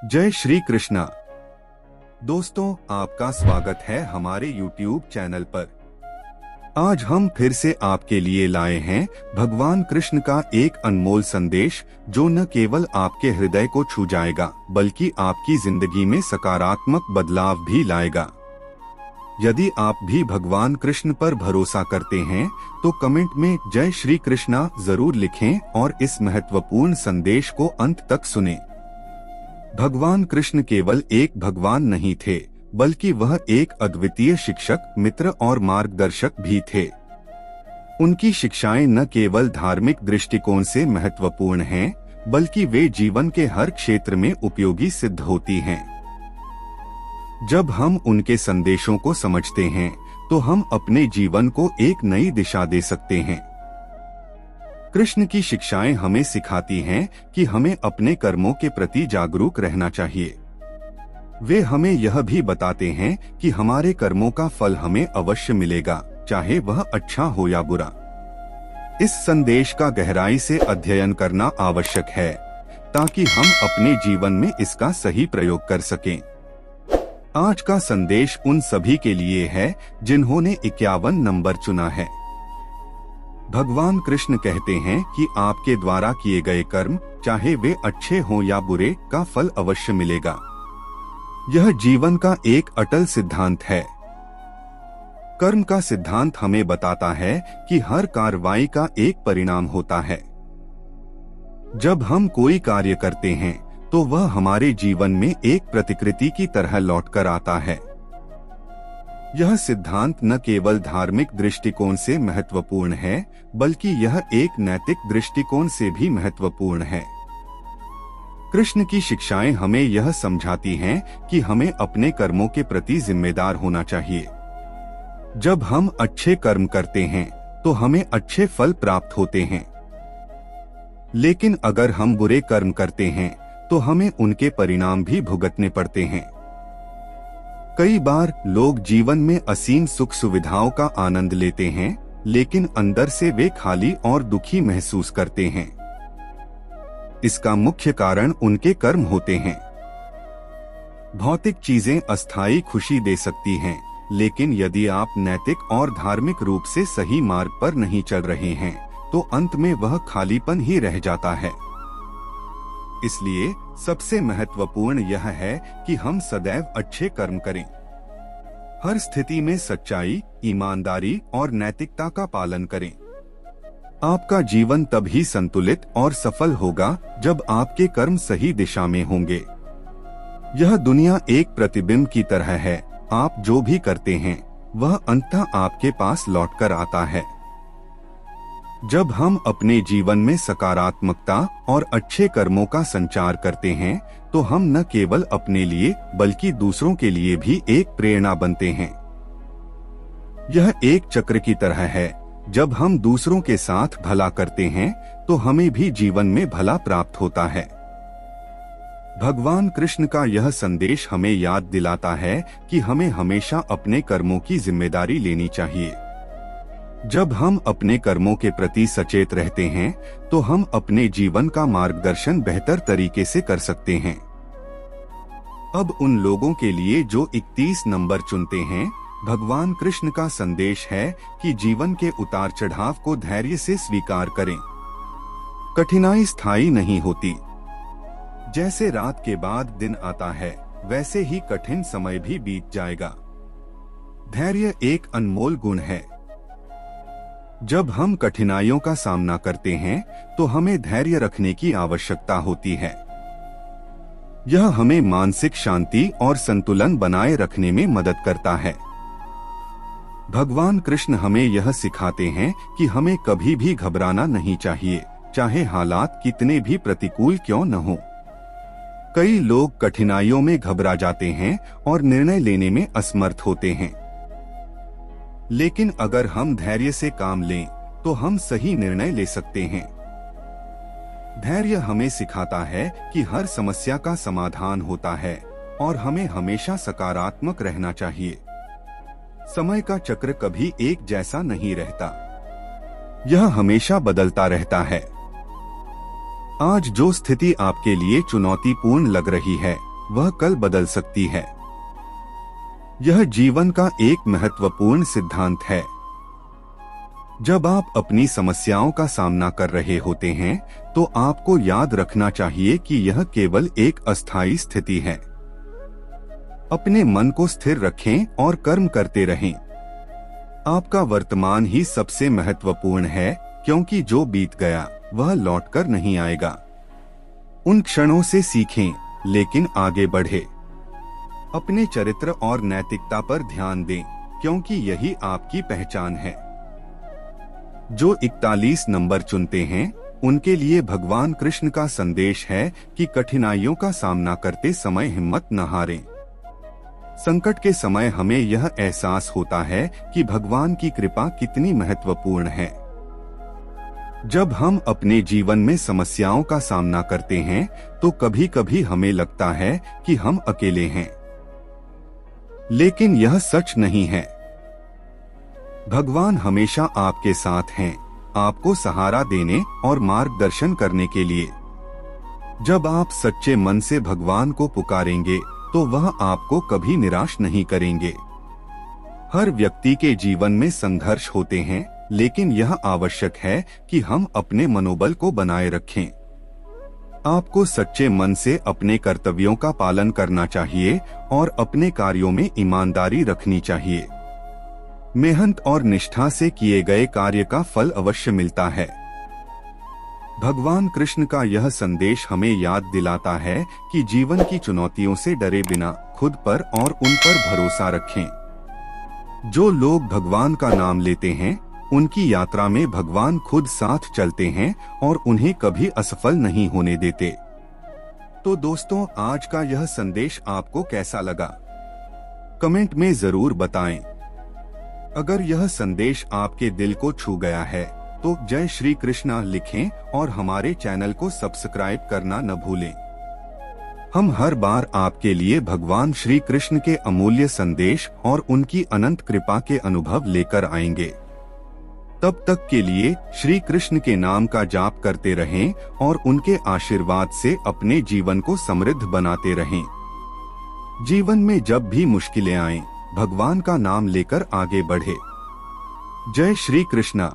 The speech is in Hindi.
जय श्री कृष्णा। दोस्तों, आपका स्वागत है हमारे YouTube चैनल पर। आज हम फिर से आपके लिए लाए हैं भगवान कृष्ण का एक अनमोल संदेश, जो न केवल आपके हृदय को छू जाएगा बल्कि आपकी जिंदगी में सकारात्मक बदलाव भी लाएगा। यदि आप भी भगवान कृष्ण पर भरोसा करते हैं तो कमेंट में जय श्री कृष्णा जरूर लिखें और इस महत्वपूर्ण संदेश को अंत तक सुनें। भगवान कृष्ण केवल एक भगवान नहीं थे, बल्कि वह एक अद्वितीय शिक्षक, मित्र और मार्गदर्शक भी थे। उनकी शिक्षाएं न केवल धार्मिक दृष्टिकोण से महत्वपूर्ण हैं, बल्कि वे जीवन के हर क्षेत्र में उपयोगी सिद्ध होती हैं। जब हम उनके संदेशों को समझते हैं, तो हम अपने जीवन को एक नई दिशा दे सकते हैं। कृष्ण की शिक्षाएं हमें सिखाती हैं कि हमें अपने कर्मों के प्रति जागरूक रहना चाहिए। वे हमें यह भी बताते हैं कि हमारे कर्मों का फल हमें अवश्य मिलेगा, चाहे वह अच्छा हो या बुरा। इस संदेश का गहराई से अध्ययन करना आवश्यक है, ताकि हम अपने जीवन में इसका सही प्रयोग कर सकें। आज का संदेश उन सभी के लिए है जिन्होंने 51 नंबर चुना है। भगवान कृष्ण कहते हैं कि आपके द्वारा किए गए कर्म, चाहे वे अच्छे हों या बुरे, का फल अवश्य मिलेगा। यह जीवन का एक अटल सिद्धांत है। कर्म का सिद्धांत हमें बताता है कि हर कार्रवाई का एक परिणाम होता है। जब हम कोई कार्य करते हैं तो वह हमारे जीवन में एक प्रतिकृति की तरह लौटकर आता है। यह सिद्धांत न केवल धार्मिक दृष्टिकोण से महत्वपूर्ण है, बल्कि यह एक नैतिक दृष्टिकोण से भी महत्वपूर्ण है। कृष्ण की शिक्षाएं हमें यह समझाती हैं कि हमें अपने कर्मों के प्रति जिम्मेदार होना चाहिए। जब हम अच्छे कर्म करते हैं तो हमें अच्छे फल प्राप्त होते हैं, लेकिन अगर हम बुरे कर्म करते हैं तो हमें उनके परिणाम भी भुगतने पड़ते हैं। कई बार लोग जीवन में असीम सुख सुविधाओं का आनंद लेते हैं, लेकिन अंदर से वे खाली और दुखी महसूस करते हैं। इसका मुख्य कारण उनके कर्म होते हैं। भौतिक चीजें अस्थायी खुशी दे सकती हैं, लेकिन यदि आप नैतिक और धार्मिक रूप से सही मार्ग पर नहीं चल रहे हैं, तो अंत में वह खालीपन ही रह जाता है। इसलिए सबसे महत्वपूर्ण यह है कि हम सदैव अच्छे कर्म करें। हर स्थिति में सच्चाई, ईमानदारी और नैतिकता का पालन करें। आपका जीवन तभी संतुलित और सफल होगा जब आपके कर्म सही दिशा में होंगे। यह दुनिया एक प्रतिबिंब की तरह है। आप जो भी करते हैं वह अंततः आपके पास लौटकर आता है। जब हम अपने जीवन में सकारात्मकता और अच्छे कर्मों का संचार करते हैं, तो हम न केवल अपने लिए बल्कि दूसरों के लिए भी एक प्रेरणा बनते हैं। यह एक चक्र की तरह है। जब हम दूसरों के साथ भला करते हैं तो हमें भी जीवन में भला प्राप्त होता है। भगवान कृष्ण का यह संदेश हमें याद दिलाता है कि हमें हमेशा अपने कर्मों की जिम्मेदारी लेनी चाहिए। जब हम अपने कर्मों के प्रति सचेत रहते हैं तो हम अपने जीवन का मार्गदर्शन बेहतर तरीके से कर सकते हैं। अब उन लोगों के लिए जो 31 नंबर चुनते हैं, भगवान कृष्ण का संदेश है कि जीवन के उतार चढ़ाव को धैर्य से स्वीकार करें। कठिनाई स्थायी नहीं होती। जैसे रात के बाद दिन आता है, वैसे ही कठिन समय भी बीत जाएगा। धैर्य एक अनमोल गुण है। जब हम कठिनाइयों का सामना करते हैं तो हमें धैर्य रखने की आवश्यकता होती है। यह हमें मानसिक शांति और संतुलन बनाए रखने में मदद करता है। भगवान कृष्ण हमें यह सिखाते हैं कि हमें कभी भी घबराना नहीं चाहिए, चाहे हालात कितने भी प्रतिकूल क्यों न हो। कई लोग कठिनाइयों में घबरा जाते हैं और निर्णय लेने में असमर्थ होते हैं, लेकिन अगर हम धैर्य से काम लें तो हम सही निर्णय ले सकते हैं। धैर्य हमें सिखाता है कि हर समस्या का समाधान होता है और हमें हमेशा सकारात्मक रहना चाहिए। समय का चक्र कभी एक जैसा नहीं रहता, यह हमेशा बदलता रहता है। आज जो स्थिति आपके लिए चुनौतीपूर्ण लग रही है, वह कल बदल सकती है। यह जीवन का एक महत्वपूर्ण सिद्धांत है। जब आप अपनी समस्याओं का सामना कर रहे होते हैं तो आपको याद रखना चाहिए कि यह केवल एक अस्थायी स्थिति है। अपने मन को स्थिर रखें और कर्म करते रहें। आपका वर्तमान ही सबसे महत्वपूर्ण है, क्योंकि जो बीत गया वह लौटकर नहीं आएगा। उन क्षणों से सीखें, लेकिन आगे बढ़े। अपने चरित्र और नैतिकता पर ध्यान दें, क्योंकि यही आपकी पहचान है। जो 41 नंबर चुनते हैं उनके लिए भगवान कृष्ण का संदेश है कि कठिनाइयों का सामना करते समय हिम्मत न हारें। संकट के समय हमें यह एहसास होता है कि भगवान की कृपा कितनी महत्वपूर्ण है। जब हम अपने जीवन में समस्याओं का सामना करते हैं तो कभी कभी हमें लगता है कि हम अकेले हैं, लेकिन यह सच नहीं है। भगवान हमेशा आपके साथ हैं, आपको सहारा देने और मार्गदर्शन करने के लिए। जब आप सच्चे मन से भगवान को पुकारेंगे तो वह आपको कभी निराश नहीं करेंगे। हर व्यक्ति के जीवन में संघर्ष होते हैं, लेकिन यह आवश्यक है कि हम अपने मनोबल को बनाए रखें। आपको सच्चे मन से अपने कर्तव्यों का पालन करना चाहिए और अपने कार्यों में ईमानदारी रखनी चाहिए। मेहनत और निष्ठा से किए गए कार्य का फल अवश्य मिलता है। भगवान कृष्ण का यह संदेश हमें याद दिलाता है कि जीवन की चुनौतियों से डरे बिना खुद पर और उन पर भरोसा रखें। जो लोग भगवान का नाम लेते हैं उनकी यात्रा में भगवान खुद साथ चलते हैं और उन्हें कभी असफल नहीं होने देते। तो दोस्तों, आज का यह संदेश आपको कैसा लगा? कमेंट में जरूर बताएं। अगर यह संदेश आपके दिल को छू गया है तो जय श्री कृष्णा लिखें और हमारे चैनल को सब्सक्राइब करना न भूलें। हम हर बार आपके लिए भगवान श्री कृष्ण के अमूल्य संदेश और उनकी अनंत कृपा के अनुभव लेकर आएंगे। तब तक के लिए श्री कृष्ण के नाम का जाप करते रहें और उनके आशीर्वाद से अपने जीवन को समृद्ध बनाते रहें। जीवन में जब भी मुश्किलें आएं, भगवान का नाम लेकर आगे बढ़े। जय श्री कृष्णा।